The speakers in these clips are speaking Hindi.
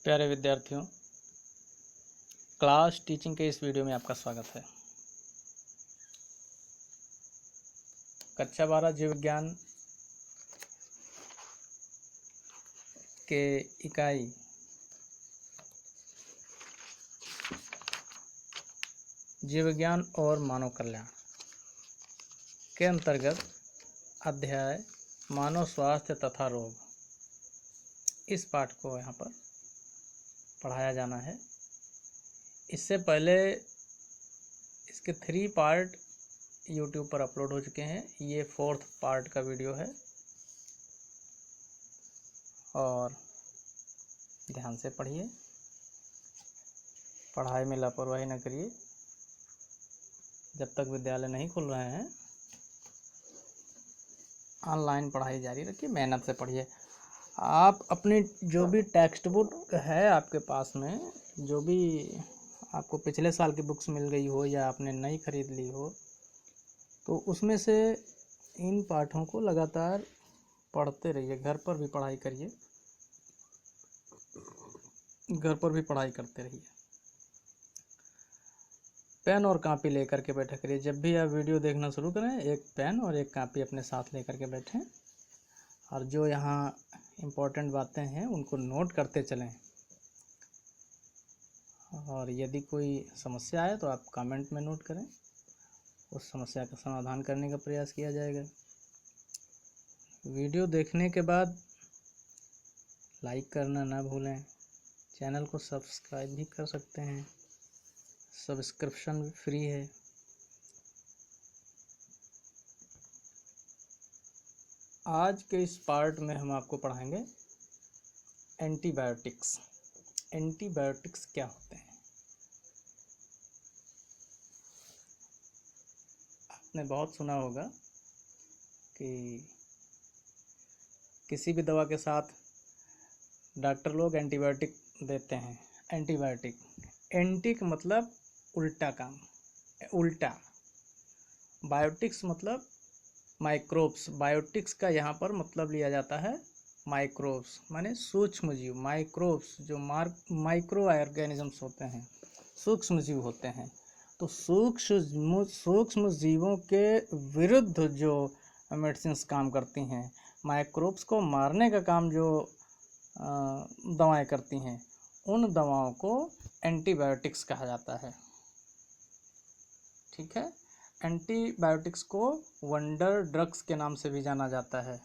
प्यारे विद्यार्थियों, क्लास टीचिंग के इस वीडियो में आपका स्वागत है। कक्षा 12 जीव विज्ञान के इकाई जीव विज्ञान और मानव कल्याण के अंतर्गत अध्याय मानव स्वास्थ्य तथा रोग, इस पाठ को यहाँ पर पढ़ाया जाना है। इससे पहले इसके 3 पार्ट YouTube पर अपलोड हो चुके हैं। ये 4th पार्ट का वीडियो है और ध्यान से पढ़िए, पढ़ाई में लापरवाही न करिए। जब तक विद्यालय नहीं खुल रहे हैं ऑनलाइन पढ़ाई जारी रखिए, मेहनत से पढ़िए। आप अपनी जो भी टेक्स्ट बुक है आपके पास में, जो भी आपको पिछले साल की बुक्स मिल गई हो या आपने नई खरीद ली हो, तो उसमें से इन पाठों को लगातार पढ़ते रहिए। घर पर भी पढ़ाई करिए, घर पर भी पढ़ाई करते रहिए। पेन और कापी लेकर के बैठा करिए। जब भी आप वीडियो देखना शुरू करें, एक पेन और एक कापी अपने साथ लेकर के बैठें और जो यहाँ इम्पोर्टेंट बातें हैं उनको नोट करते चलें। और यदि कोई समस्या आए तो आप कमेंट में नोट करें, उस समस्या का समाधान करने का प्रयास किया जाएगा। वीडियो देखने के बाद लाइक करना ना भूलें। चैनल को सब्सक्राइब भी कर सकते हैं, सब्सक्रिप्शन भी फ्री है। आज के इस पार्ट में हम आपको पढ़ाएंगे एंटीबायोटिक्स। एंटीबायोटिक्स क्या होते हैं? आपने बहुत सुना होगा कि किसी भी दवा के साथ डॉक्टर लोग एंटीबायोटिक देते हैं। एंटीबायोटिक, एंटी का मतलब उल्टा काम, उल्टा। बायोटिक्स मतलब माइक्रोब्स। बायोटिक्स का यहाँ पर मतलब लिया जाता है माइक्रोब्स, माने सूक्ष्म जीव। माइक्रोब्स जो माइक्रो ऑर्गेनिजम्स होते हैं, सूक्ष्म जीव होते हैं। तो सूक्ष्म जीवों के विरुद्ध जो मेडिसिन्स काम करती हैं, माइक्रोब्स को मारने का काम जो दवाएं करती हैं, उन दवाओं को एंटीबायोटिक्स कहा जाता है। ठीक है। एंटीबायोटिक्स को वंडर ड्रग्स के नाम से भी जाना जाता है।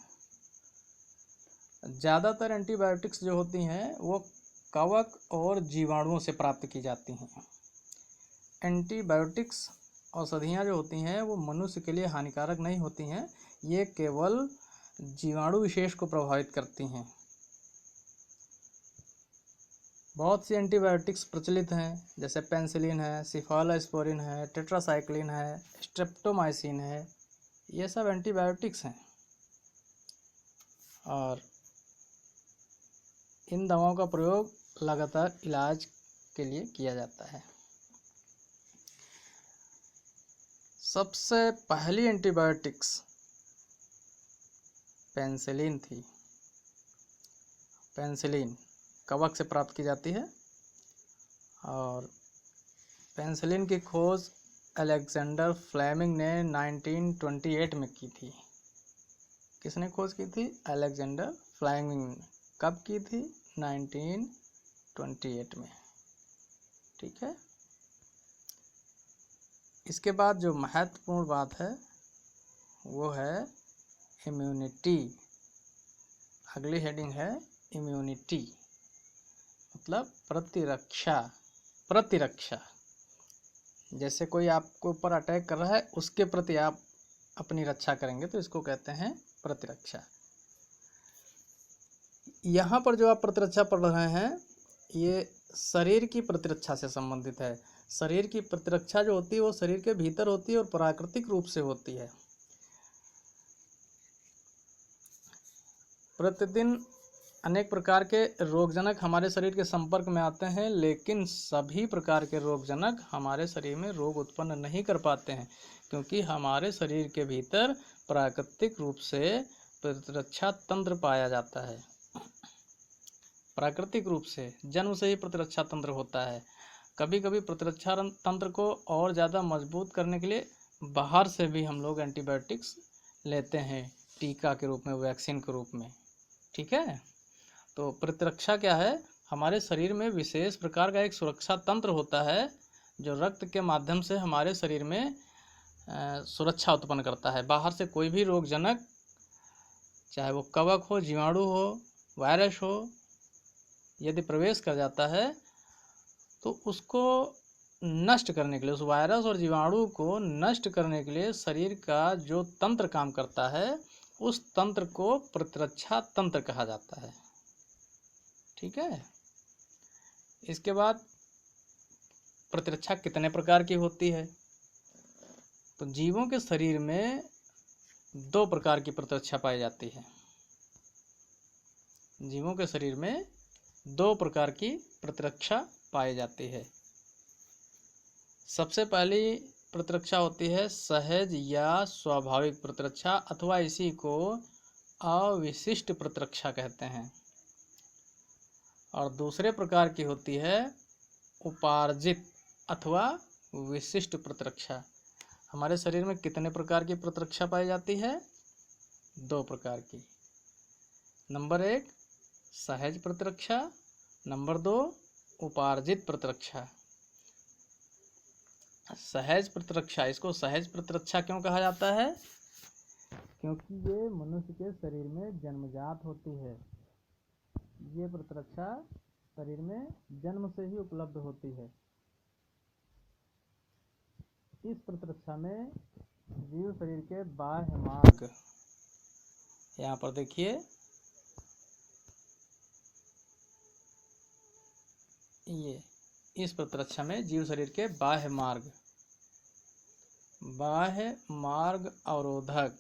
ज़्यादातर एंटीबायोटिक्स जो होती हैं वो कवक और जीवाणुओं से प्राप्त की जाती हैं। एंटीबायोटिक्स औषधियाँ जो होती हैं वो मनुष्य के लिए हानिकारक नहीं होती हैं, ये केवल जीवाणु विशेष को प्रभावित करती हैं। बहुत सी एंटीबायोटिक्स प्रचलित हैं, जैसे पेनिसिलिन है, सिफालोस्पोरिन है, टेट्रासाइक्लिन है, स्ट्रेप्टोमाइसिन है। ये सब एंटीबायोटिक्स हैं और इन दवाओं का प्रयोग लगातार इलाज के लिए किया जाता है। सबसे पहली एंटीबायोटिक्स पेनिसिलिन थी। पेनिसिलिन कवक से प्राप्त की जाती है और पेनिसिलिन की खोज अलेक्जेंडर फ्लेमिंग ने 1928 में की थी। किसने खोज की थी? Alexander Fleming. कब की थी? 1928 में। ठीक है। इसके बाद जो महत्वपूर्ण बात है वो है इम्यूनिटी। अगली हेडिंग है इम्यूनिटी, मतलब प्रतिरक्षा। प्रतिरक्षा, जैसे कोई आपके ऊपर अटैक कर रहा है, उसके प्रति आप अपनी रक्षा करेंगे, तो इसको कहते हैं प्रतिरक्षा। यहाँ पर जो आप प्रतिरक्षा पढ़ रहे हैं ये शरीर की प्रतिरक्षा से संबंधित है। शरीर की प्रतिरक्षा जो होती है वो शरीर के भीतर होती है और प्राकृतिक रूप से होती है। प्रतिदिन अनेक प्रकार के रोगजनक हमारे शरीर के संपर्क में आते हैं, लेकिन सभी प्रकार के रोगजनक हमारे शरीर में रोग उत्पन्न नहीं कर पाते हैं, क्योंकि हमारे शरीर के भीतर प्राकृतिक रूप से प्रतिरक्षा तंत्र पाया जाता है। प्राकृतिक रूप से जन्म से ही प्रतिरक्षा तंत्र होता है। कभी कभी प्रतिरक्षा तंत्र को और ज़्यादा मजबूत करने के लिए बाहर से भी हम लोग एंटीबायोटिक्स लेते हैं, टीका के रूप में, वैक्सीन के रूप में। ठीक है, तो प्रतिरक्षा क्या है? हमारे शरीर में विशेष प्रकार का एक सुरक्षा तंत्र होता है जो रक्त के माध्यम से हमारे शरीर में सुरक्षा उत्पन्न करता है। बाहर से कोई भी रोगजनक, चाहे वो कवक हो, जीवाणु हो, वायरस हो, यदि प्रवेश कर जाता है तो उसको नष्ट करने के लिए, उस वायरस और जीवाणु को नष्ट करने के लिए शरीर का जो तंत्र काम करता है, उस तंत्र को प्रतिरक्षा तंत्र कहा जाता है। ठीक है, इसके बाद प्रतिरक्षा कितने प्रकार की होती है? तो जीवों के शरीर में 2 प्रकार की प्रतिरक्षा पाई जाती है। जीवों के शरीर में 2 प्रकार की प्रतिरक्षा पाई जाती है। सबसे पहली प्रतिरक्षा होती है सहज या स्वाभाविक प्रतिरक्षा, अथवा इसी को अविशिष्ट प्रतिरक्षा कहते हैं। और दूसरे प्रकार की होती है उपार्जित अथवा विशिष्ट प्रतिरक्षा। हमारे शरीर में कितने प्रकार की प्रतिरक्षा पाई जाती है? 2 प्रकार की। नंबर 1 सहज प्रतिरक्षा, नंबर 2 उपार्जित प्रतिरक्षा। सहज प्रतिरक्षा, इसको सहज प्रतिरक्षा क्यों कहा जाता है? क्योंकि ये मनुष्य के शरीर में जन्मजात होती है। ये प्रतिरक्षा शरीर में जन्म से ही उपलब्ध होती है। इस प्रतिरक्षा में जीव शरीर के बाह्य मार्ग, यहाँ पर देखिए, ये इस प्रतिरक्षा में जीव शरीर के बाह्य मार्ग अवरोधक,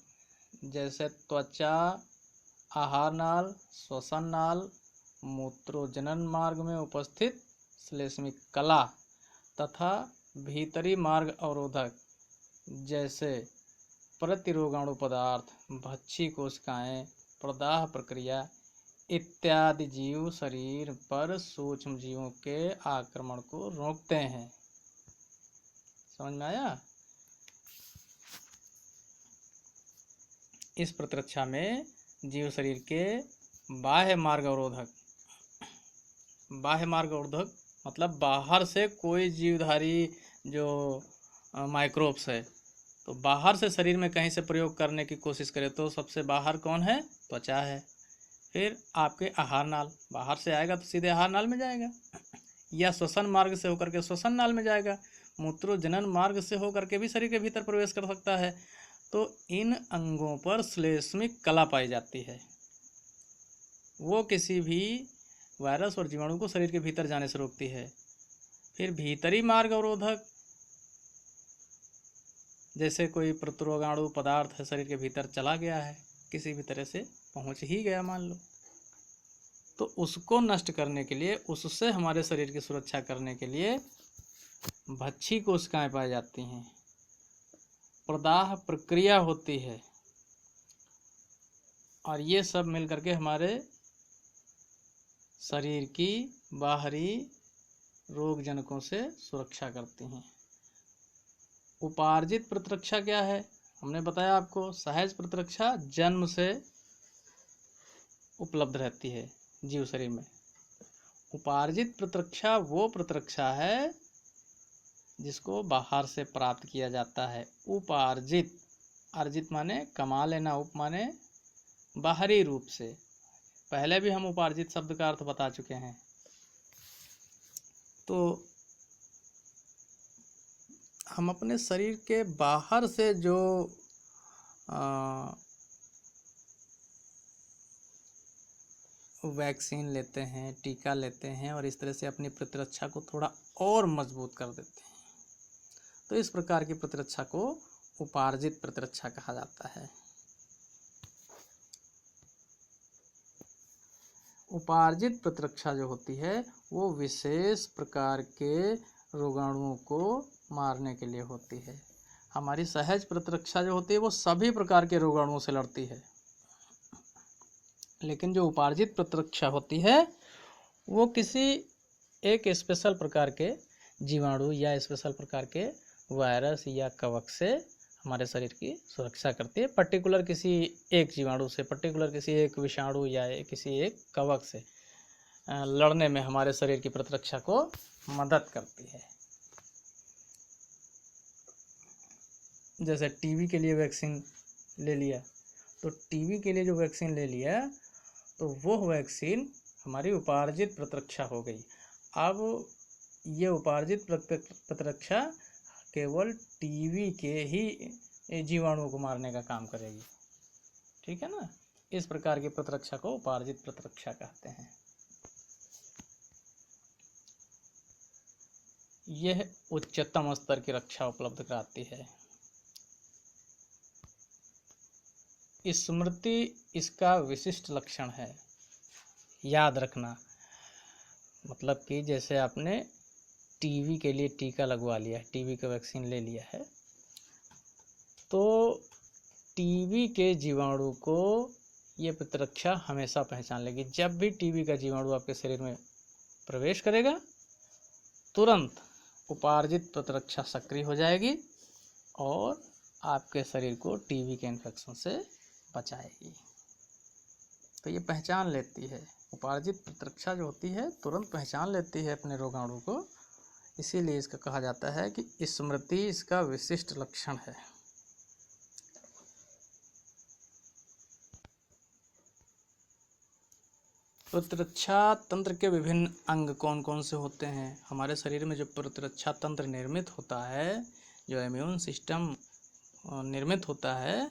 जैसे त्वचा, आहार नाल, श्वसन नाल, मूत्रोजनन मार्ग में उपस्थित श्लेष्मिक कला तथा भीतरी मार्ग अवरोधक, जैसे प्रतिरोगाणु पदार्थ, भक्षी कोशिकाएं, प्रदाह प्रक्रिया इत्यादि जीव शरीर पर सूक्ष्म जीवों के आक्रमण को रोकते हैं। समझ में आया? इस प्रतिरक्षा में जीव शरीर के बाह्य मार्ग अवरोधक मतलब बाहर से कोई जीवधारी जो माइक्रोब्स है, तो बाहर से शरीर में कहीं से प्रयोग करने की कोशिश करे तो सबसे बाहर कौन है? त्वचा है। फिर आपके आहार नाल, बाहर से आएगा तो सीधे आहार नाल में जाएगा, या श्वसन मार्ग से होकर के श्वसन नाल में जाएगा, मूत्रोजनन मार्ग से होकर के भी शरीर के भीतर प्रवेश कर सकता है। तो इन अंगों पर श्लेष्मिक कला पाई जाती है, वो किसी भी वायरस और जीवाणु को शरीर के भीतर जाने से रोकती है। फिर भीतरी मार्ग अवरोधक, जैसे कोई प्रतिरोगाणु पदार्थ है शरीर के भीतर चला गया है, किसी भी तरह से पहुंच ही गया मान लो, तो उसको नष्ट करने के लिए, उससे हमारे शरीर की सुरक्षा करने के लिए भक्षी कोशिकाएं पाई जाती हैं, प्रदाह प्रक्रिया होती है, और ये सब मिल करके हमारे शरीर की बाहरी रोगजनकों से सुरक्षा करती हैं। उपार्जित प्रतिरक्षा क्या है? हमने बताया आपको, सहज प्रतिरक्षा जन्म से उपलब्ध रहती है जीव शरीर में। उपार्जित प्रतिरक्षा वो प्रतिरक्षा है जिसको बाहर से प्राप्त किया जाता है। उपार्जित, अर्जित माने कमा लेना, उप माने बाहरी रूप से। पहले भी हम उपार्जित शब्द का अर्थ बता चुके हैं। तो हम अपने शरीर के बाहर से जो वैक्सीन लेते हैं, टीका लेते हैं, और इस तरह से अपनी प्रतिरक्षा को थोड़ा और मजबूत कर देते हैं, तो इस प्रकार की प्रतिरक्षा को उपार्जित प्रतिरक्षा कहा जाता है। उपार्जित प्रतिरक्षा जो होती है वो विशेष प्रकार के रोगाणुओं को मारने के लिए होती है। हमारी सहज प्रतिरक्षा जो होती है वो सभी प्रकार के रोगाणुओं से लड़ती है, लेकिन जो उपार्जित प्रतिरक्षा होती है वो किसी एक स्पेशल प्रकार के जीवाणु या स्पेशल प्रकार के वायरस या कवक से हमारे शरीर की सुरक्षा करती है। पर्टिकुलर किसी एक जीवाणु से, पर्टिकुलर किसी एक विषाणु या किसी एक कवक से लड़ने में हमारे शरीर की प्रतिरक्षा को मदद करती है। जैसे टीबी के लिए वैक्सीन ले लिया, तो टीबी के लिए जो वैक्सीन ले लिया तो वो वैक्सीन हमारी उपार्जित प्रतिरक्षा हो गई। अब ये उपार्जित प्रतिरक्षा केवल टीबी के ही जीवाणुओं को मारने का काम करेगी, ठीक है ना। इस प्रकार की प्रतिरक्षा को उपार्जित प्रतिरक्षा कहते हैं। यह उच्चतम स्तर की रक्षा उपलब्ध कराती है। स्मृति इसका विशिष्ट लक्षण है। याद रखना मतलब कि जैसे आपने टीबी के लिए टीका लगवा लिया, टीबी का वैक्सीन ले लिया है, तो टीबी के जीवाणु को ये प्रतिरक्षा हमेशा पहचान लेगी। जब भी टीबी का जीवाणु आपके शरीर में प्रवेश करेगा, तुरंत उपार्जित प्रतिरक्षा सक्रिय हो जाएगी और आपके शरीर को टीबी के इन्फेक्शन से बचाएगी। तो ये पहचान लेती है, उपार्जित प्रतिरक्षा जो होती है तुरंत पहचान लेती है अपने रोगाणु को, इसीलिए इसका कहा जाता है कि स्मृति इसका विशिष्ट लक्षण है। प्रतिरक्षा तंत्र के विभिन्न अंग कौन कौन से होते हैं? हमारे शरीर में जो प्रतिरक्षा तंत्र निर्मित होता है, जो इम्यून सिस्टम निर्मित होता है,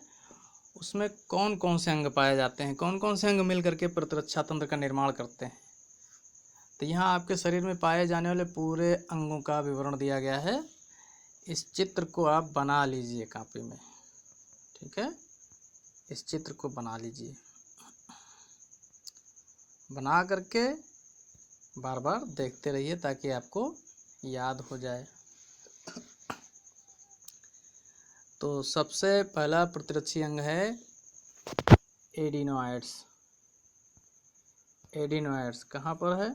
उसमें कौन कौन से अंग पाए जाते हैं, कौन कौन से अंग मिल करके प्रतिरक्षा तंत्र का निर्माण करते हैं? तो यहाँ आपके शरीर में पाए जाने वाले पूरे अंगों का विवरण दिया गया है। इस चित्र को आप बना लीजिए कॉपी में, ठीक है। इस चित्र को बना लीजिए, बना करके बार बार देखते रहिए ताकि आपको याद हो जाए। तो सबसे पहला प्रतिरक्षी अंग है एडिनोइड्स। एडिनोइड्स कहाँ पर है?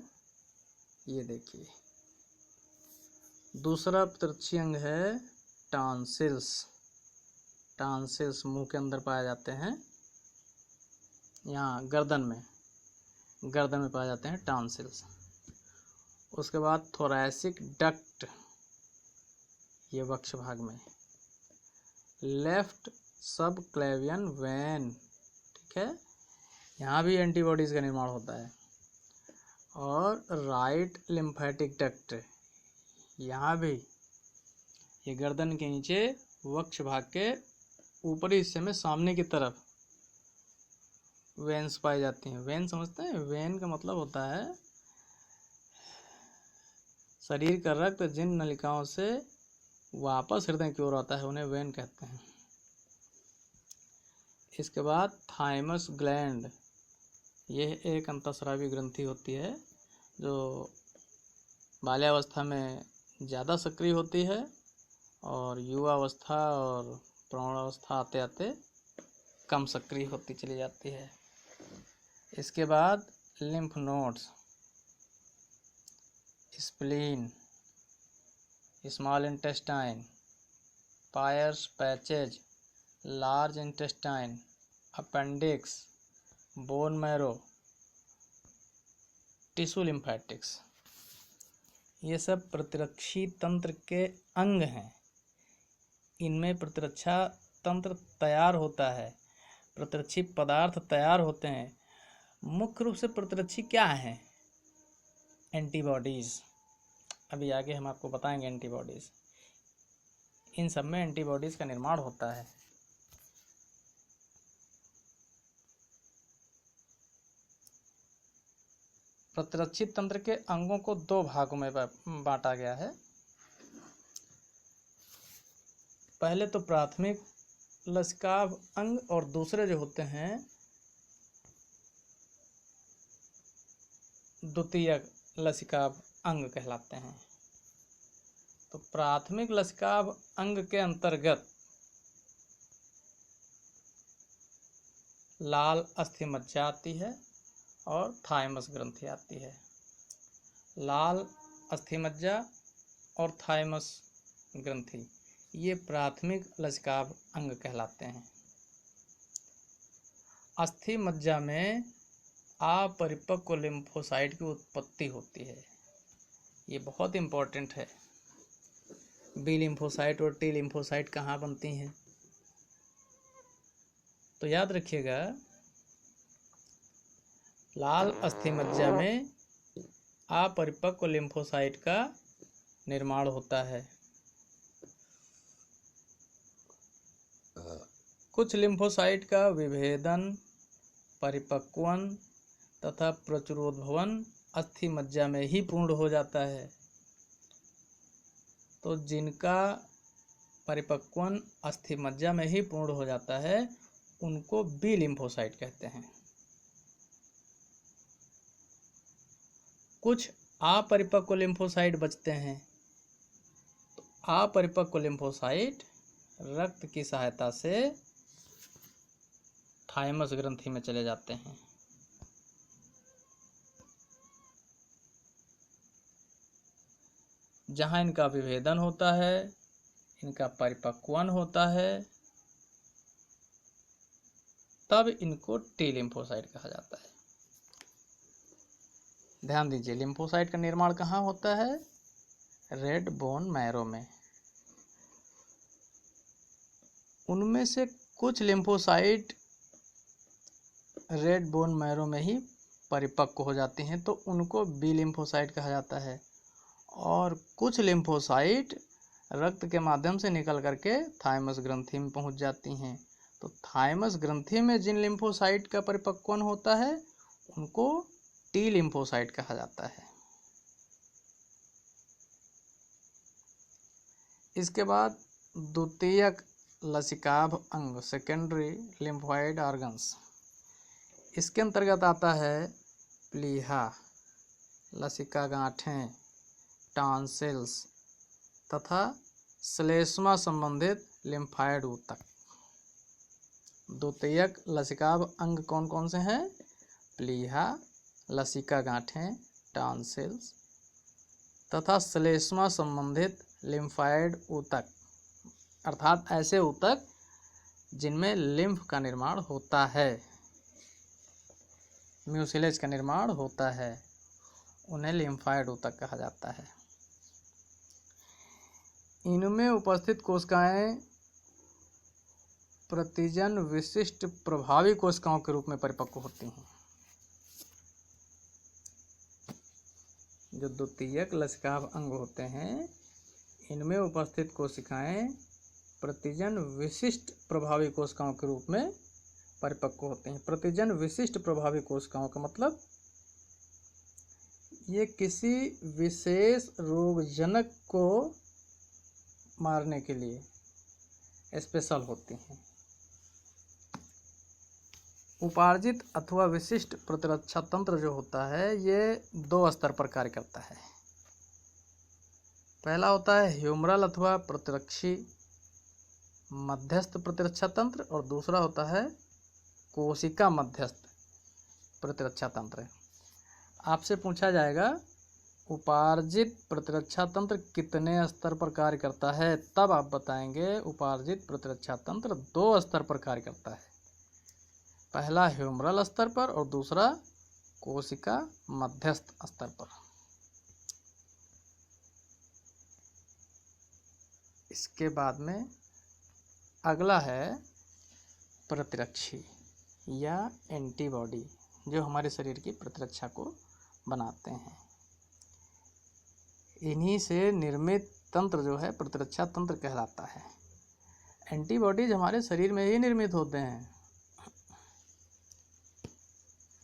ये देखिए। दूसरा प्रतिरक्षी अंग है टॉन्सिल्स। टॉन्सिल्स मुंह के अंदर पाए जाते हैं, यहाँ गर्दन में पाए जाते हैं टॉन्सिल्स। उसके बाद थोरैसिक डक्ट, ये वक्ष भाग में। लेफ्ट सब क्लेवियन वेन, ठीक है, यहाँ भी एंटीबॉडीज़ का निर्माण होता है। और राइट लिम्फेटिक डक्ट, यहाँ भी, ये गर्दन के नीचे वक्ष भाग के ऊपरी हिस्से में सामने की तरफ वेन्स पाई जाती हैं। वेन समझते हैं? वेन का मतलब होता है शरीर का रक्त जिन नलिकाओं से वापस हृदय की ओर आता है, उन्हें वेन कहते हैं। इसके बाद थाइमस ग्लैंड, यह एक अंतःस्रावी ग्रंथि होती है जो बाल्यावस्था में ज़्यादा सक्रिय होती है और युवावस्था और प्रौढ़ावस्था आते आते कम सक्रिय होती चली जाती है। इसके बाद lymph nodes, spleen, small intestine, pierce patches, large intestine, appendix, bone marrow, tissue lymphatics, ये सब प्रतिरक्षी तंत्र के अंग हैं। इनमें प्रतिरक्षा तंत्र तैयार होता है, प्रतिरक्षी पदार्थ तैयार होते हैं। मुख्य रूप से प्रतिरक्षी क्या हैं? एंटीबॉडीज़। अभी आगे हम आपको बताएंगे एंटीबॉडीज़। इन सब में एंटीबॉडीज़ का निर्माण होता है। प्रतिरक्षी तंत्र के अंगों को दो भागों में बांटा गया है। पहले तो प्राथमिक लसिकाभ अंग और दूसरे जो होते हैं द्वितीयक लसिकाभ अंग कहलाते हैं। तो प्राथमिक लसिकाभ अंग के अंतर्गत लाल अस्थि मज्जा आती है और थाइमस ग्रंथि आती है। लाल अस्थिमज्जा और थाइमस ग्रंथि, ये प्राथमिक लसिकाभ अंग कहलाते हैं। अस्थिमज्जा में अपरिपक्व लिम्फोसाइट की उत्पत्ति होती है, ये बहुत इम्पोर्टेंट है। बी लिम्फोसाइट और टी लिम्फोसाइट कहाँ बनती हैं, तो याद रखिएगा, लाल अस्थिमज्जा में अपरिपक्व लिम्फोसाइट का निर्माण होता है। कुछ लिम्फोसाइट का विभेदन, परिपक्वन तथा प्रचुरोद्भवन अस्थिमज्जा में ही पूर्ण हो जाता है। तो जिनका परिपक्वन अस्थिमज्जा में ही पूर्ण हो जाता है उनको बी लिम्फोसाइट कहते हैं। कुछ अपरिपक्व लिम्फोसाइट बचते हैं। तो अपरिपक्व लिम्फोसाइट रक्त की सहायता से थाइमस ग्रंथि में चले जाते हैं। जहां इनका विभेदन होता है, इनका परिपक्वन होता है, तब इनको टी लिम्फोसाइट कहा जाता है। ध्यान दीजिए, लिम्फोसाइट का निर्माण कहाँ होता है, रेड बोन मैरो में। उनमें से कुछ लिम्फोसाइट रेड बोन मैरो में ही परिपक्व हो जाती हैं, तो उनको बी लिम्फोसाइट कहा जाता है। और कुछ लिम्फोसाइट रक्त के माध्यम से निकल करके थाइमस ग्रंथि में पहुंच जाती हैं। तो थाइमस ग्रंथि में जिन लिम्फोसाइट का परिपक्वन होता है उनको टी लिम्फोसाइट कहा जाता है। इसके बाद द्वितीयक लसिकाभ अंग, सेकेंडरी लिम्फोइड ऑर्गन्स, इसके अंतर्गत आता है प्लीहा, लसिका गांठें, टॉन्सिल्स तथा श्लेष्मा संबंधित लिम्फाइड ऊतक। द्वितीयक लसिकाभ अंग कौन कौन से हैं, प्लीहा, लसिका गांठें, टॉन्सिल्स तथा श्लेष्मा संबंधित लिम्फाइड ऊतक, अर्थात ऐसे ऊतक जिनमें लिम्फ का निर्माण होता है, म्यूसिलेज का निर्माण होता है, उन्हें लिम्फाइड ऊतक कहा जाता है। इनमें उपस्थित कोशिकाएं प्रतिजन विशिष्ट प्रभावी कोशिकाओं के रूप में परिपक्व होती हैं। जो द्वितीयक लसिकाभ अंग होते हैं, इनमें उपस्थित कोशिकाएं प्रतिजन विशिष्ट प्रभावी कोशिकाओं के रूप में परिपक्व होते हैं। प्रतिजन विशिष्ट प्रभावी कोशिकाओं का मतलब ये किसी विशेष रोगजनक को मारने के लिए स्पेशल होती हैं। उपार्जित अथवा विशिष्ट प्रतिरक्षा तंत्र जो होता है ये दो स्तर पर कार्य करता है। पहला होता है ह्यूमरल अथवा प्रतिरक्षी मध्यस्थ प्रतिरक्षा तंत्र, और दूसरा होता है कोशिका मध्यस्थ प्रतिरक्षा तंत्र। आपसे पूछा जाएगा उपार्जित प्रतिरक्षा तंत्र कितने स्तर पर कार्य करता है, तब आप बताएंगे उपार्जित प्रतिरक्षा तंत्र 2 स्तर पर कार्य करता है। पहला ह्यूमरल स्तर पर और दूसरा कोशिका मध्यस्थ स्तर पर। इसके बाद में अगला है प्रतिरक्षी या एंटीबॉडी, जो हमारे शरीर की प्रतिरक्षा को बनाते हैं। इन्हीं से निर्मित तंत्र जो है प्रतिरक्षा तंत्र कहलाता है। एंटीबॉडीज हमारे शरीर में ही निर्मित होते हैं।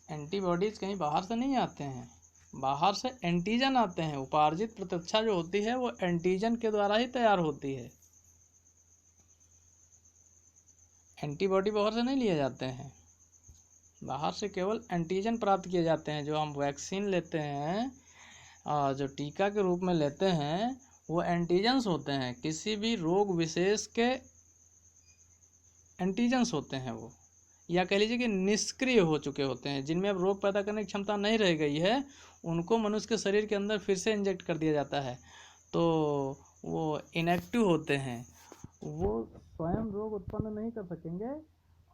एंटीबॉडीज कहीं बाहर से नहीं आते हैं, बाहर से एंटीजन आते हैं। उपार्जित प्रतिरक्षा जो होती है वो एंटीजन के द्वारा ही तैयार होती है। एंटीबॉडी बाहर से नहीं लिए जाते हैं, बाहर से केवल एंटीजन प्राप्त किए जाते हैं। जो हम वैक्सीन लेते हैं और जो टीका के रूप में लेते हैं वो एंटीजन्स होते हैं, किसी भी रोग विशेष के एंटीजन्स होते हैं वो। या कह लीजिए कि निष्क्रिय हो चुके होते हैं, जिनमें अब रोग पैदा करने की क्षमता नहीं रह गई है, उनको मनुष्य के शरीर के अंदर फिर से इंजेक्ट कर दिया जाता है, तो वो इनएक्टिव होते हैं, वो स्वयं रोग उत्पन्न नहीं कर सकेंगे।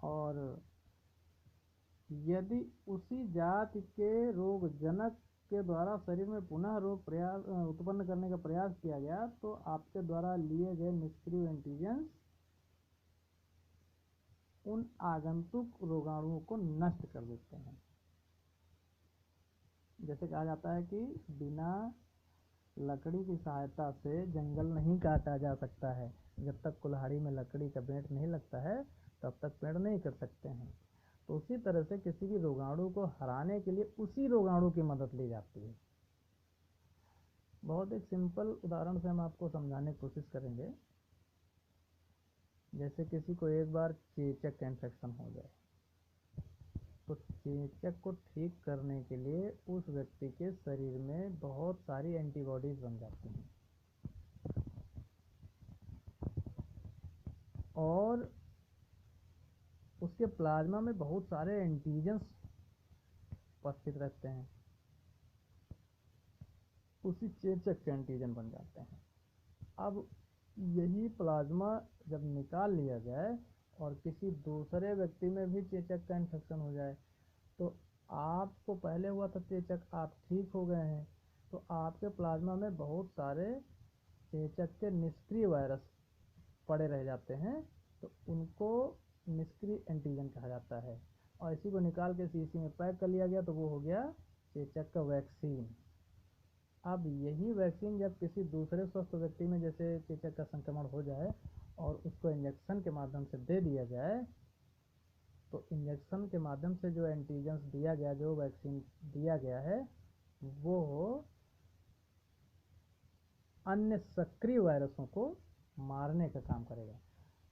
और यदि उसी जाति के रोगजनक के द्वारा शरीर में पुनः रोग प्रयास उत्पन्न करने का प्रयास किया गया, तो आपके द्वारा लिए गए निष्क्रिय एंटीजन उन आगंतुक रोगाणुओं को नष्ट कर देते हैं। जैसे कहा जाता है कि बिना लकड़ी की सहायता से जंगल नहीं काटा जा सकता है, जब तक कुल्हाड़ी में लकड़ी का बेंट नहीं लगता है तब तक पेड़ नहीं कर सकते हैं। तो उसी तरह से किसी भी रोगाणु को हराने के लिए उसी रोगाणु की मदद ली जाती है। बहुत एक सिंपल उदाहरण से हम आपको समझाने की कोशिश करेंगे। जैसे किसी को एक बार चेचक का इन्फेक्शन हो जाए, तो चेचक को ठीक करने के लिए उस व्यक्ति के शरीर में बहुत सारी एंटीबॉडीज बन जाती हैं, और उसके प्लाज्मा में बहुत सारे एंटीजन्स उपस्थित रहते हैं, उसी चेचक के एंटीजन बन जाते हैं। अब यही प्लाज्मा जब निकाल लिया जाए और किसी दूसरे व्यक्ति में भी चेचक का इन्फेक्शन हो जाए, तो आपको पहले हुआ था चेचक, आप ठीक हो गए हैं, तो आपके प्लाज्मा में बहुत सारे चेचक के निष्क्रिय वायरस पड़े रह जाते हैं, तो उनको निष्क्रिय एंटीजन कहा जाता है। और इसी को निकाल के शीशी में पैक कर लिया गया, तो वो हो गया चेचक का वैक्सीन। अब यही वैक्सीन जब किसी दूसरे स्वस्थ व्यक्ति में जैसे चेचक का संक्रमण हो जाए और उसको इंजेक्शन के माध्यम से दे दिया जाए, तो इंजेक्शन के माध्यम से जो एंटीजन्स दिया गया, जो वैक्सीन दिया गया है, वो अन्य सक्रिय वायरसों को मारने का काम करेगा।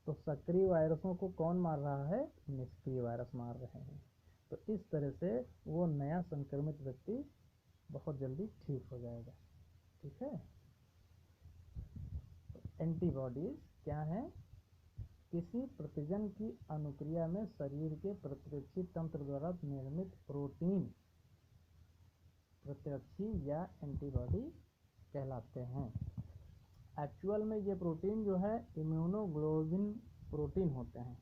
तो सक्रिय वायरसों को कौन मार रहा है? निष्क्रिय वायरस मार रहे हैं। तो इस तरह से वो नया संक्रमित व्यक्ति बहुत जल्दी ठीक हो जाएगा। ठीक है। तो एंटीबॉडीज क्या है? किसी प्रतिजन की अनुक्रिया में शरीर के प्रतिरक्षी तंत्र द्वारा निर्मित प्रोटीन प्रतिरक्षी या एंटीबॉडी कहलाते हैं। एक्चुअल में ये प्रोटीन जो है इम्यूनोग्लोबिन प्रोटीन होते हैं।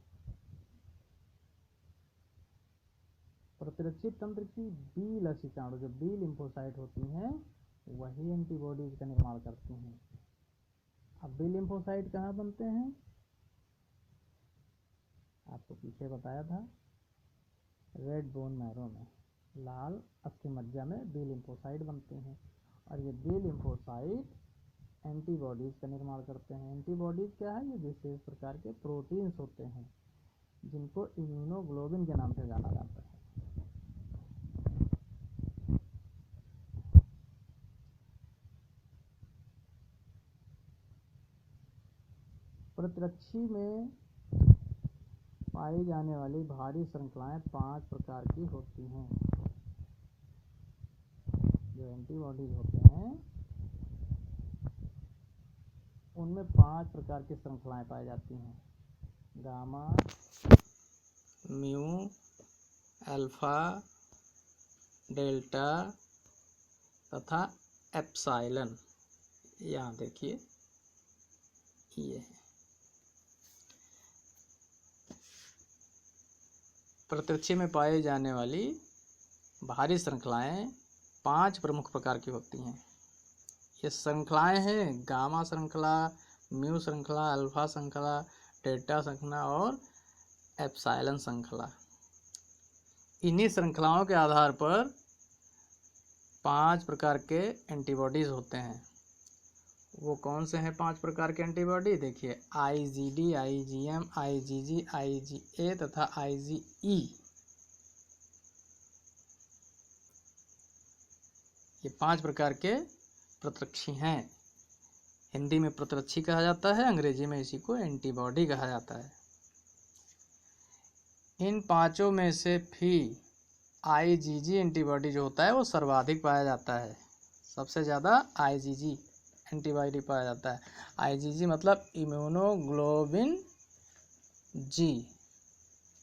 प्रतिरक्षी तंत्र की बी लसीकाणु, जो बी लिम्फोसाइट होती हैं, वही एंटीबॉडीज का निर्माण करती हैं। अब बी लिम्फोसाइट कहाँ बनते हैं? आपको पीछे बताया था, रेड बोन मैरो में, लाल अस्थि मज्जा में बी लिम्फोसाइट बनते हैं। और ये बी लिम्फोसाइट एंटीबॉडीज का निर्माण करते हैं। एंटीबॉडीज क्या है? ये विशेष प्रकार के प्रोटीन्स होते हैं जिनको इम्यूनोग्लोबिन के नाम से जाना जाता है। प्रतिरक्षी में पाई जाने वाली भारी श्रृंखलाएं 5 प्रकार की होती हैं। जो एंटीबॉडीज होते हैं उनमें 5 प्रकार की श्रृंखलाएं पाई जाती हैं: गामा, म्यू, अल्फा, डेल्टा तथा एप्सिलॉन। यहाँ देखिए, ये है प्रतिरक्षी में पाई जाने वाली भारी श्रृंखलाएं 5 प्रमुख प्रकार की होती हैं। ये श्रृंखलाएं हैं गामा श्रृंखला, म्यू श्रृंखला, अल्फा श्रृंखला, डेल्टा श्रृंखला और एप्सिलॉन श्रृंखला। इन्हीं श्रृंखलाओं के आधार पर 5 प्रकार के एंटीबॉडीज होते हैं। वो कौन से हैं 5 प्रकार के एंटीबॉडी? देखिए, IgD, IgM, IgG, IgA तथा IgE। ये 5 प्रकार के प्रतिरक्षी हैं। हिंदी में प्रतिरक्षी कहा जाता है, अंग्रेजी में इसी को एंटीबॉडी कहा जाता है। इन पांचों में से भी IgG एंटीबॉडी जो होता है वो सर्वाधिक पाया जाता है। सबसे ज़्यादा IgG एंटीबॉडी पाया जाता है। IgG मतलब इम्यूनोग्लोबिन जी।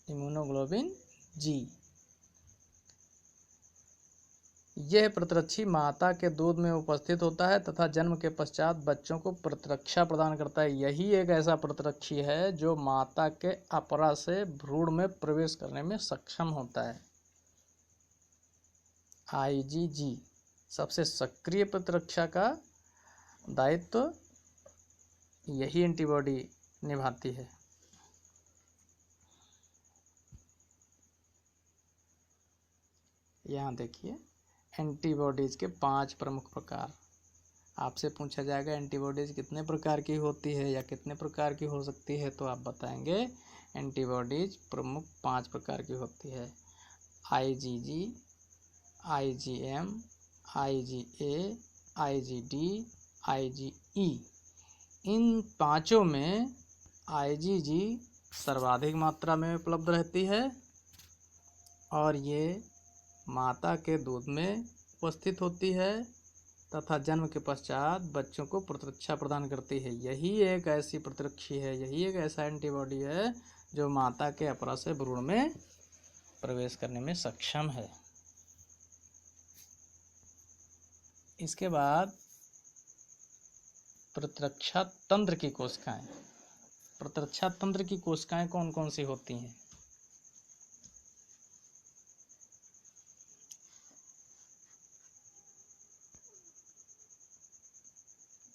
इम्यूनोग्लोबिन जी। यह प्रतिरक्षी माता के दूध में उपस्थित होता है तथा जन्म के पश्चात बच्चों को प्रतिरक्षा प्रदान करता है। यही एक ऐसा प्रतिरक्षी है जो माता के अपरा से भ्रूण में प्रवेश करने में सक्षम होता है। IgG सबसे सक्रिय प्रतिरक्षा का दायित्व यही एंटीबॉडी निभाती है। यहाँ देखिए एंटीबॉडीज के 5 प्रमुख प्रकार। आपसे पूछा जाएगा एंटीबॉडीज कितने प्रकार की होती है या कितने प्रकार की हो सकती है, तो आप बताएंगे एंटीबॉडीज प्रमुख 5 प्रकार की होती है। IgG, IgM, IgA, IgD, IgE। इन पांचों में IgG सर्वाधिक मात्रा में उपलब्ध रहती है और ये माता के दूध में उपस्थित होती है तथा जन्म के पश्चात बच्चों को प्रतिरक्षा प्रदान करती है। यही एक ऐसी प्रतिरक्षी है, यही एक ऐसा एंटीबॉडी है जो माता के अपरा से भ्रूण में प्रवेश करने में सक्षम है। इसके बाद प्रतिरक्षा तंत्र की कोशिकाएं। प्रतिरक्षा तंत्र की कोशिकाएं कौन कौन सी होती हैं?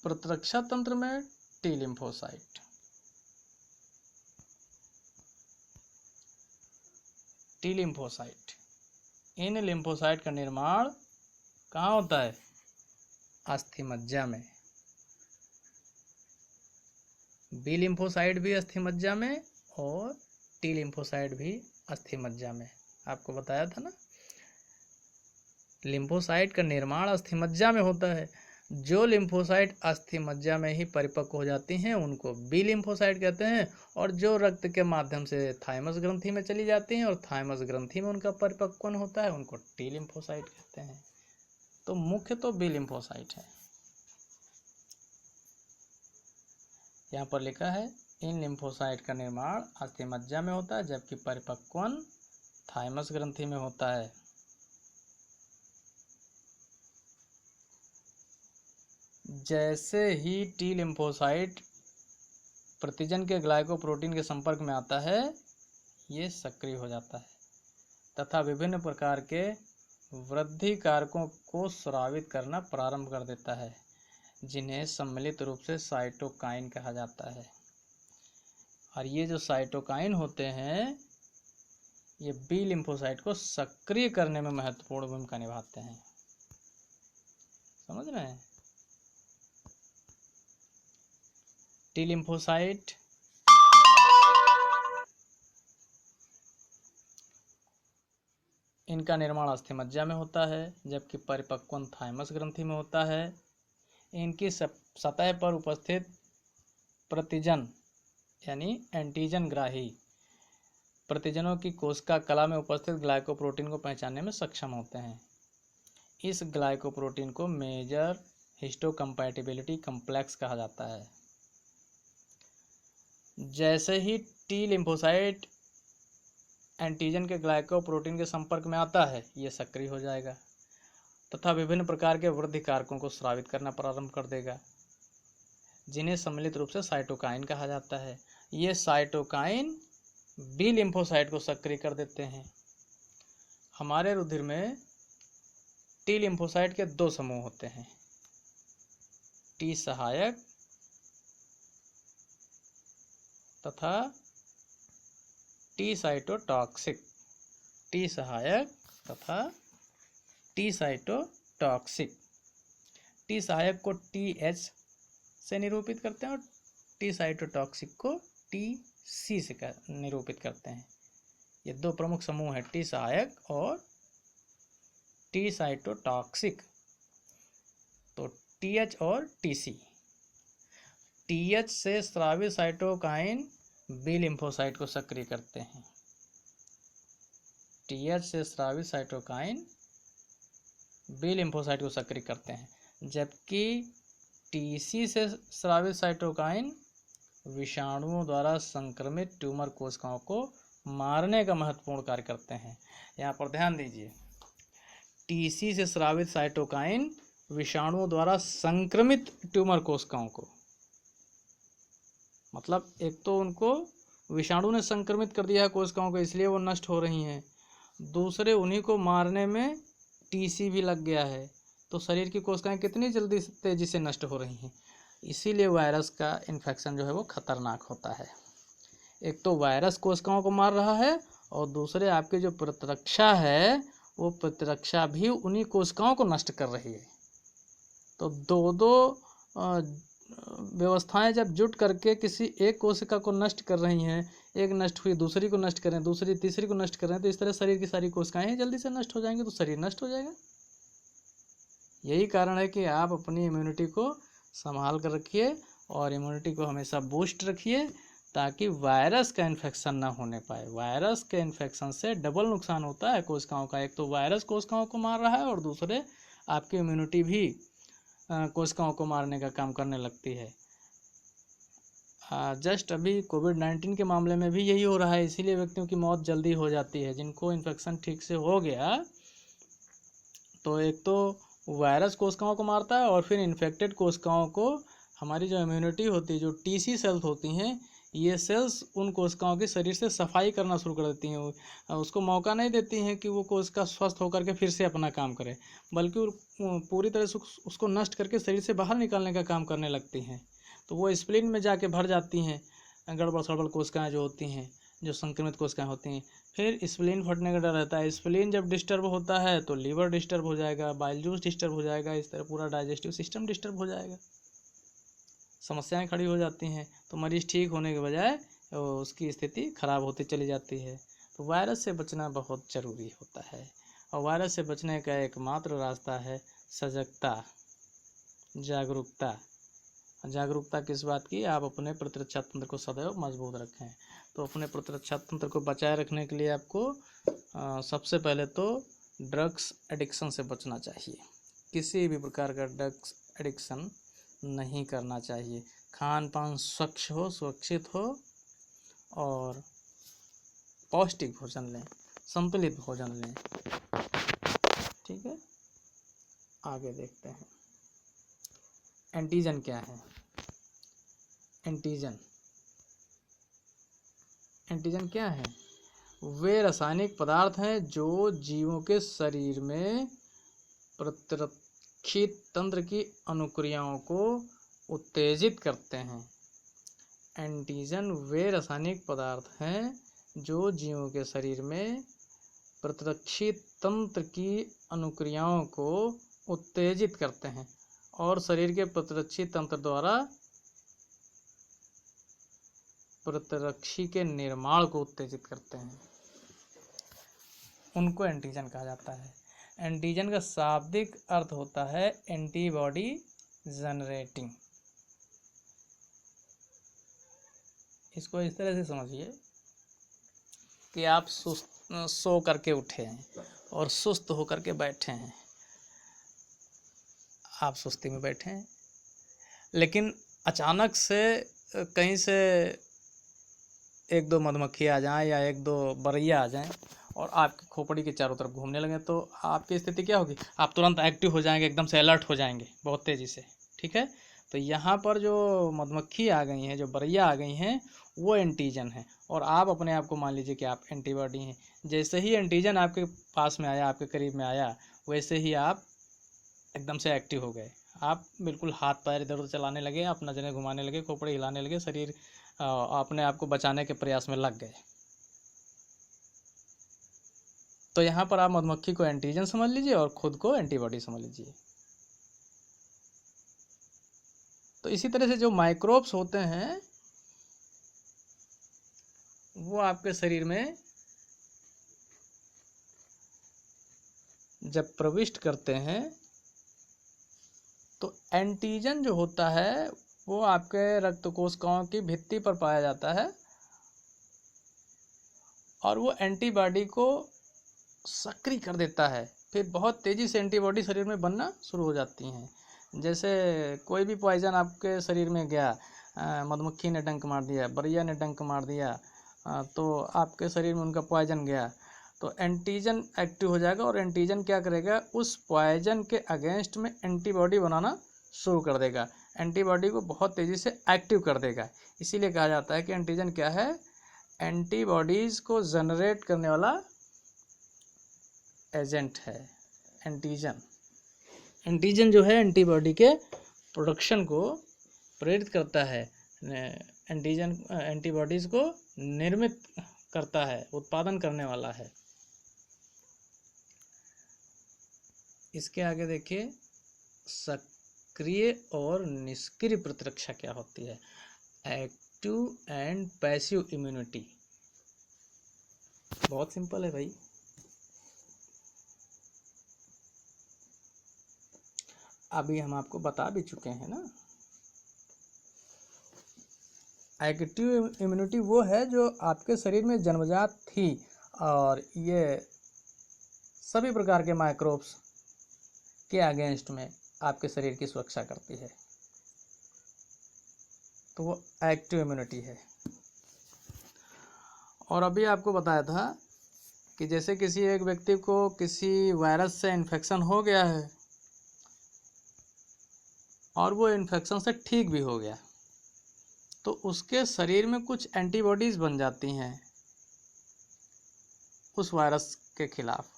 प्रतिरक्षा तंत्र में टी लिम्फोसाइट, टी लिम्फोसाइट। इन लिम्फोसाइट का निर्माण कहाँ होता है? अस्थिमज्जा में। बी लिम्फोसाइट भी अस्थिमज्जा में और टी लिम्फोसाइट भी अस्थिमज्जा में। आपको बताया था ना, लिम्फोसाइट का निर्माण अस्थिमज्जा में होता है। जो लिम्फोसाइट अस्थिमज्जा में ही परिपक्व हो जाती हैं उनको बी लिम्फोसाइट कहते हैं, और जो रक्त के माध्यम से थाइमस ग्रंथि में चली जाती हैं और थाइमस ग्रंथि में उनका परिपक्वन होता है उनको टी लिम्फोसाइट कहते हैं। तो मुख्य तो बी लिम्फोसाइट है। यहाँ पर लिखा है इन लिम्फोसाइट का निर्माण अस्थिमज्जा में होता है जबकि परिपक्वन थाइमस ग्रंथि में होता है। जैसे ही टी लिम्फोसाइट प्रतिजन के ग्लाइकोप्रोटीन के संपर्क में आता है ये सक्रिय हो जाता है तथा विभिन्न प्रकार के वृद्धि कारकों को स्रावित करना प्रारंभ कर देता है जिन्हें सम्मिलित रूप से साइटोकाइन कहा जाता है। और ये जो साइटोकाइन होते हैं ये बी लिम्फोसाइट को सक्रिय करने में महत्वपूर्ण भूमिका निभाते हैं। समझ रहे हैं? टी लिम्फोसाइट इनका निर्माण अस्थिमज्जा में होता है जबकि परिपक्वन थाइमस ग्रंथि में होता है। इनकी सतह पर उपस्थित प्रतिजन यानी एंटीजन ग्राही प्रतिजनों की कोशिका कला में उपस्थित ग्लाइकोप्रोटीन को पहचानने में सक्षम होते हैं। इस ग्लाइकोप्रोटीन को मेजर हिस्टोकम्पैटिबिलिटी कॉम्प्लेक्स कहा जाता है। जैसे ही टी लिम्फोसाइट एंटीजन के ग्लाइकोप्रोटीन के संपर्क में आता है ये सक्रिय हो जाएगा तथा विभिन्न प्रकार के वृद्धि कारकों को स्रावित करना प्रारंभ कर देगा जिन्हें सम्मिलित रूप से साइटोकाइन कहा जाता है। ये साइटोकाइन बी लिम्फोसाइट को सक्रिय कर देते हैं। हमारे रुधिर में टी लिम्फोसाइट के 2 समूह होते हैं, टी सहायक तथा टी साइटोटॉक्सिक। टी सहायक तथा टी साइटोटॉक्सिक। टी सहायक को TH से निरूपित करते हैं और टी साइटोटॉक्सिक को TC से निरूपित करते हैं। ये 2 प्रमुख समूह हैं, टी सहायक और टी साइटोटॉक्सिक। तो TH और TC। TH से स्रावित साइटोकाइन बी लिम्फोसाइट को सक्रिय करते हैं। TH से स्रावित साइटोकाइन बी लिम्फोसाइट को सक्रिय करते हैं जबकि TC से स्रावित साइटोकाइन विषाणुओं द्वारा संक्रमित ट्यूमर कोशिकाओं को मारने का महत्वपूर्ण कार्य करते हैं। यहाँ पर ध्यान दीजिए, टीसी से स्रावित साइटोकाइन विषाणुओं द्वारा संक्रमित ट्यूमर कोशिकाओं को, मतलब एक तो उनको विषाणु ने संक्रमित कर दिया है कोशिकाओं को, इसलिए वो नष्ट हो रही हैं, दूसरे उन्हीं को मारने में टीसी भी लग गया है, तो शरीर की कोशिकाएं कितनी जल्दी तेजी से नष्ट हो रही हैं। इसीलिए वायरस का इन्फेक्शन जो है वो खतरनाक होता है। एक तो वायरस कोशिकाओं को मार रहा है और दूसरे आपकी जो प्रतिरक्षा है वो प्रतिरक्षा भी उन्हीं कोशिकाओं को नष्ट कर रही है। तो दो व्यवस्थाएं जब जुट करके किसी एक कोशिका को नष्ट कर रही हैं, एक नष्ट हुई दूसरी को नष्ट कर रहे हैं, दूसरी तीसरी को नष्ट कर रहे हैं, तो इस तरह शरीर की सारी कोशिकाएं जल्दी से नष्ट हो जाएंगी, तो शरीर नष्ट हो जाएगा। यही कारण है कि आप अपनी इम्यूनिटी को संभाल कर रखिए और इम्यूनिटी को हमेशा बूस्ट रखिए, ताकि वायरस का इन्फेक्शन ना होने पाए। वायरस के इन्फेक्शन से डबल नुकसान होता है कोशिकाओं का, एक तो वायरस कोशिकाओं को मार रहा है और दूसरे आपकी इम्यूनिटी भी कोशिकाओं को मारने का काम करने लगती है। जस्ट अभी कोविड-19 के मामले में भी यही हो रहा है, इसीलिए व्यक्तियों की मौत जल्दी हो जाती है। जिनको इन्फेक्शन ठीक से हो गया तो एक तो वायरस कोशिकाओं को मारता है और फिर इन्फेक्टेड कोशिकाओं को हमारी जो इम्यूनिटी होती है, जो टीसी सेल्स होती हैं, ये सेल्स उन कोशिकाओं की शरीर से सफाई करना शुरू कर देती हैं। उसको मौका नहीं देती हैं कि वो कोशिका स्वस्थ होकर के फिर से अपना काम करे, बल्कि पूरी तरह से उसको नष्ट करके शरीर से बाहर निकालने का काम करने लगती हैं। तो वो स्प्लीन में जाके भर जाती हैं, गड़बड़ सड़बड़ कोशिकाएँ जो होती हैं, जो संक्रमित कोशिकाएँ होती हैं। फिर स्प्लीन फटने का डर रहता है। स्प्लीन जब डिस्टर्ब होता है तो लीवर डिस्टर्ब हो जाएगा, बाइल जूस डिस्टर्ब हो जाएगा, इस तरह पूरा डाइजेस्टिव सिस्टम डिस्टर्ब हो जाएगा, समस्याएं खड़ी हो जाती हैं। तो मरीज ठीक होने के बजाय उसकी स्थिति खराब होती चली जाती है। तो वायरस से बचना बहुत ज़रूरी होता है और वायरस से बचने का एकमात्र रास्ता है सजगता, जागरूकता। जागरूकता किस बात की? आप अपने प्रतिरक्षा तंत्र को सदैव मजबूत रखें। तो अपने प्रतिरक्षा तंत्र को बचाए रखने के लिए आपको सबसे पहले तो ड्रग्स एडिक्शन से बचना चाहिए। किसी भी प्रकार का ड्रग्स एडिक्शन नहीं करना चाहिए। खान पान स्वच्छ हो, सुरक्षित हो और पौष्टिक भोजन लें, संतुलित भोजन लें। ठीक है, आगे देखते हैं एंटीजन क्या है। एंटीजन क्या है? वे रासायनिक पदार्थ हैं जो जीवों के शरीर में प्रतिरक्षी तंत्र की अनुक्रियाओं को उत्तेजित करते हैं। एंटीजन वे रासायनिक पदार्थ हैं जो जीवों के शरीर में प्रतिरक्षी तंत्र की अनुक्रियाओं को उत्तेजित करते हैं और शरीर के प्रतिरक्षी तंत्र द्वारा प्रतिरक्षी के निर्माण को उत्तेजित करते हैं। उनको एंटीजन कहा जाता है। एंटीजन का शाब्दिक अर्थ होता है एंटीबॉडी जनरेटिंग। इसको इस तरह से समझिए कि आप सो करके उठे हैं और सुस्त होकर के बैठे हैं। आप सुस्ती में बैठे हैं, लेकिन अचानक से कहीं से एक दो मधुमक्खी आ जाएं या एक दो बरैया आ जाएं और आपकी खोपड़ी के चारों तरफ घूमने लगे, तो आपकी स्थिति क्या होगी? आप तुरंत एक्टिव हो जाएंगे, एकदम से अलर्ट हो जाएंगे बहुत तेज़ी से। ठीक है, तो यहाँ पर जो मधुमक्खी आ गई हैं, जो बरैया आ गई हैं, वो एंटीजन है और आप अपने आप को मान लीजिए कि आप एंटीबॉडी हैं। जैसे ही एंटीजन आपके पास में आया, आपके करीब में आया, वैसे ही आप एकदम से एक्टिव हो गए। आप बिल्कुल हाथ पैर इधर उधर चलाने लगे, अपना नजरें घुमाने लगे, खोपड़ी हिलाने लगे, शरीर अपने आप को बचाने के प्रयास में लग गए। तो यहाँ पर आप मधुमक्खी को एंटीजन समझ लीजिए और खुद को एंटीबॉडी समझ लीजिए। तो इसी तरह से जो माइक्रोब्स होते हैं वो आपके शरीर में जब प्रविष्ट करते हैं तो एंटीजन जो होता है वो आपके रक्त कोशिकाओं की भित्ति पर पाया जाता है और वो एंटीबॉडी को सक्रिय कर देता है। फिर बहुत तेज़ी से एंटीबॉडी शरीर में बनना शुरू हो जाती हैं। जैसे कोई भी पॉइजन आपके शरीर में गया, मधुमक्खी ने डंक मार दिया, बरैया ने डंक मार दिया, तो आपके शरीर में उनका पॉइजन गया तो एंटीजन एक्टिव हो जाएगा और एंटीजन क्या करेगा, उस पॉइजन के अगेंस्ट में एंटीबॉडी बनाना शुरू कर देगा, एंटीबॉडी को बहुत तेज़ी से एक्टिव कर देगा। इसीलिए कहा जाता है कि एंटीजन क्या है, एंटीबॉडीज़ को जनरेट करने वाला एजेंट है। एंटीजन जो है एंटीबॉडी के प्रोडक्शन को प्रेरित करता है, एंटीजन एंटीबॉडीज़ को निर्मित करता है, उत्पादन करने वाला है। इसके आगे देखिए सक्रिय और निष्क्रिय प्रतिरक्षा क्या होती है। एक्टिव एंड पैसिव इम्यूनिटी, बहुत सिंपल है भाई। अभी हम आपको बता भी चुके हैं ना। एक्टिव इम्यूनिटी वो है जो आपके शरीर में जन्मजात थी और ये सभी प्रकार के माइक्रोब्स के अगेंस्ट में आपके शरीर की सुरक्षा करती है, तो वो एक्टिव इम्यूनिटी है। और अभी आपको बताया था कि जैसे किसी एक व्यक्ति को किसी वायरस से इन्फेक्शन हो गया है और वो इन्फेक्शन से ठीक भी हो गया, तो उसके शरीर में कुछ एंटीबॉडीज़ बन जाती हैं उस वायरस के खिलाफ।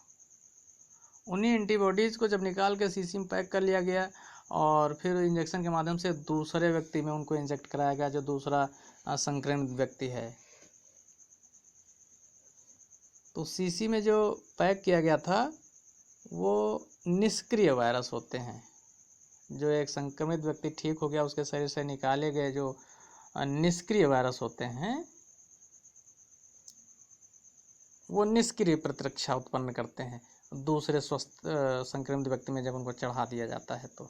उन्हीं एंटीबॉडीज़ को जब निकाल के शीशी में पैक कर लिया गया और फिर इंजेक्शन के माध्यम से दूसरे व्यक्ति में उनको इंजेक्ट कराया गया जो दूसरा संक्रमित व्यक्ति है, तो शीशी में जो पैक किया गया था वो निष्क्रिय वायरस होते हैं। जो एक संक्रमित व्यक्ति ठीक हो गया उसके शरीर से निकाले गए जो निष्क्रिय वायरस होते हैं वो निष्क्रिय प्रतिरक्षा उत्पन्न करते हैं दूसरे स्वस्थ संक्रमित व्यक्ति में जब उनको चढ़ा दिया जाता है। तो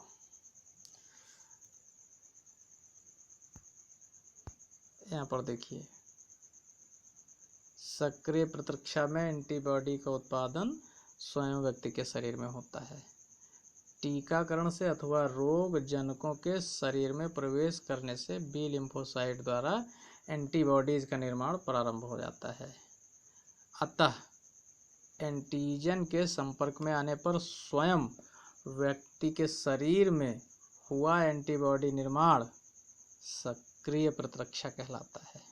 यहाँ पर देखिए सक्रिय प्रतिरक्षा में एंटीबॉडी का उत्पादन स्वयं व्यक्ति के शरीर में होता है। टीकाकरण से अथवा रोग जनकों के शरीर में प्रवेश करने से बी लिम्फोसाइट द्वारा एंटीबॉडीज का निर्माण प्रारंभ हो जाता है। अतः एंटीजन के संपर्क में आने पर स्वयं व्यक्ति के शरीर में हुआ एंटीबॉडी निर्माण सक्रिय प्रतिरक्षा कहलाता है।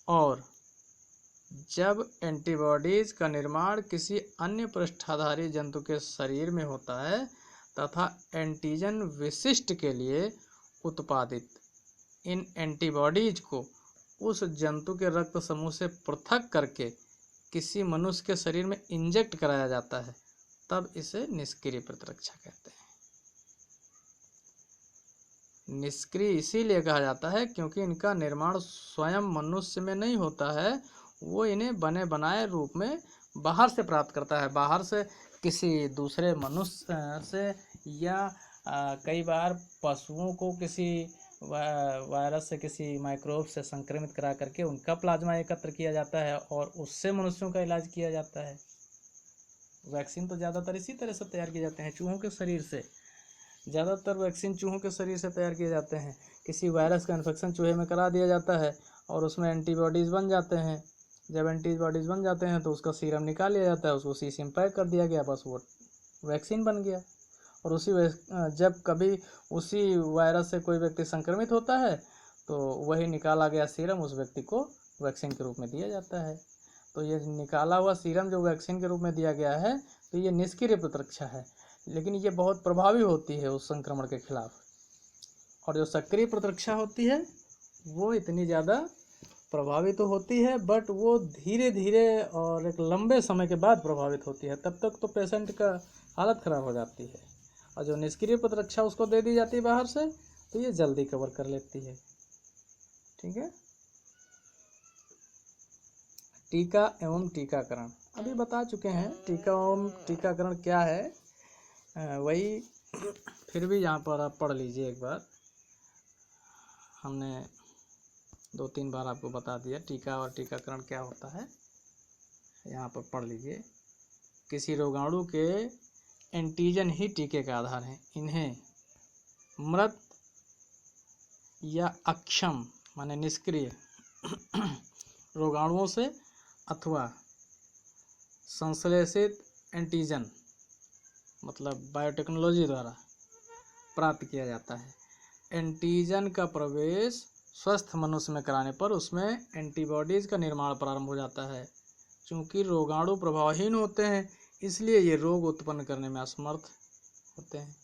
और जब एंटीबॉडीज का निर्माण किसी अन्य पृष्ठाधारी जंतु के शरीर में होता है तथा एंटीजन विशिष्ट के लिए उत्पादित इन एंटीबॉडीज को उस जंतु के रक्त समूह से पृथक करके किसी मनुष्य के शरीर में इंजेक्ट कराया जाता है, तब इसे निष्क्रिय प्रतिरक्षा कहते हैं। निष्क्रिय इसीलिए कहा जाता है क्योंकि इनका निर्माण स्वयं मनुष्य में नहीं होता है, वो इन्हें बने बनाए रूप में बाहर से प्राप्त करता है, बाहर से किसी दूसरे मनुष्य से या कई बार पशुओं को किसी वायरस से किसी माइक्रोब से संक्रमित करा करके उनका प्लाज्मा एकत्र किया जाता है और उससे मनुष्यों का इलाज किया जाता है। वैक्सीन तो ज़्यादातर इसी तरह से तैयार किए जाते हैं, चूहों के शरीर से। ज़्यादातर वैक्सीन चूहों के शरीर से तैयार किए जाते हैं। किसी वायरस का इन्फेक्शन चूहे में करा दिया जाता है और उसमें एंटीबॉडीज़ बन जाते हैं। जब एंटीबॉडीज़ बन जाते हैं तो उसका सीरम निकाल लिया जाता है, उसको शीशी में पैक कर दिया गया, बस वो वैक्सीन बन गया। और जब कभी उसी वायरस से कोई व्यक्ति संक्रमित होता है तो वही निकाला गया सीरम उस व्यक्ति को वैक्सीन के रूप में दिया जाता है। तो ये निकाला हुआ सीरम जो वैक्सीन के रूप में दिया गया है तो ये निष्क्रिय प्रतिरक्षा है, लेकिन ये बहुत प्रभावी होती है उस संक्रमण के खिलाफ। और जो सक्रिय प्रतिरक्षा होती है वो इतनी ज़्यादा प्रभावित तो होती है बट वो धीरे धीरे और एक लंबे समय के बाद प्रभावित होती है, तब तक तो पेशेंट का हालत ख़राब हो जाती है। और जो निष्क्रिय प्रतिरक्षा उसको दे दी जाती है बाहर से तो ये जल्दी कवर कर लेती है। ठीक है। टीका एवं टीकाकरण अभी बता चुके हैं। टीका एवं टीकाकरण क्या है वही फिर भी यहाँ पर आप पढ़ लीजिए एक बार। हमने 2-3 बार आपको बता दिया टीका और टीकाकरण क्या होता है, यहाँ पर पढ़ लीजिए। किसी रोगाणु के एंटीजन ही टीके का आधार है। इन्हें मृत या अक्षम माने निष्क्रिय रोगाणुओं से अथवा संश्लेषित एंटीजन मतलब बायोटेक्नोलॉजी द्वारा प्राप्त किया जाता है। एंटीजन का प्रवेश स्वस्थ मनुष्य में कराने पर उसमें एंटीबॉडीज का निर्माण प्रारंभ हो जाता है। चूंकि रोगाणु प्रभावहीन होते हैं इसलिए ये रोग उत्पन्न करने में असमर्थ होते हैं,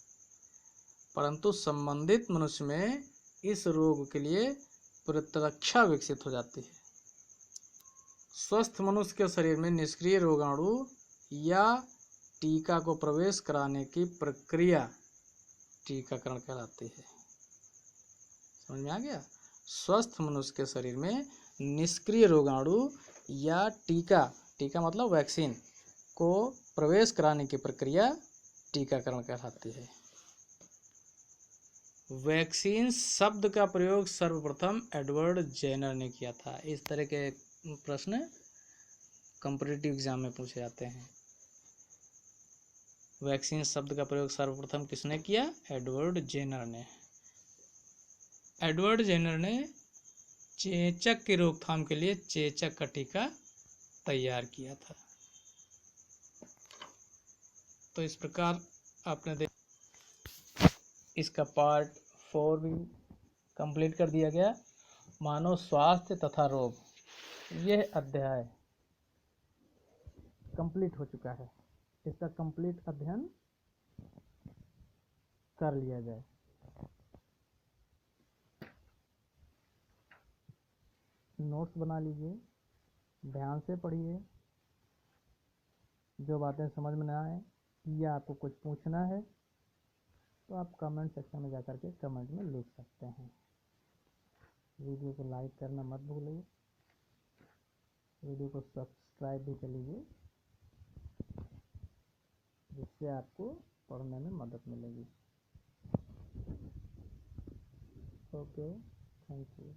परंतु संबंधित मनुष्य में इस रोग के लिए प्रतिरक्षा विकसित हो जाती है। स्वस्थ मनुष्य के शरीर में निष्क्रिय रोगाणु या टीका को प्रवेश कराने की प्रक्रिया टीकाकरण कहलाती है। समझ में आ गया? स्वस्थ मनुष्य के शरीर में निष्क्रिय रोगाणु या टीका मतलब वैक्सीन को प्रवेश कराने की प्रक्रिया टीकाकरण कहलाती है। वैक्सीन शब्द का प्रयोग सर्वप्रथम एडवर्ड जेनर ने किया था। इस तरह के प्रश्न कॉम्पिटिटिव एग्जाम में पूछे जाते हैं। वैक्सीन शब्द का प्रयोग सर्वप्रथम किसने किया? एडवर्ड जेनर ने। एडवर्ड जेनर ने चेचक की रोकथाम के लिए चेचक का टीका तैयार किया था। तो इस प्रकार आपने इसका पार्ट 4 भी कंप्लीट कर दिया गया। मानव स्वास्थ्य तथा रोग, यह अध्याय कंप्लीट हो चुका है। इसका कंप्लीट अध्ययन कर लिया जाए। नोट्स बना लीजिए, ध्यान से पढ़िए। जो बातें समझ में ना आए या आपको कुछ पूछना है तो आप कमेंट सेक्शन में जाकर के कमेंट में लिख सकते हैं। वीडियो को लाइक करना मत भूलिए, वीडियो को सब्सक्राइब भी कर लीजिए, जिससे आपको पढ़ने में मदद मिलेगी। Okay, thank you.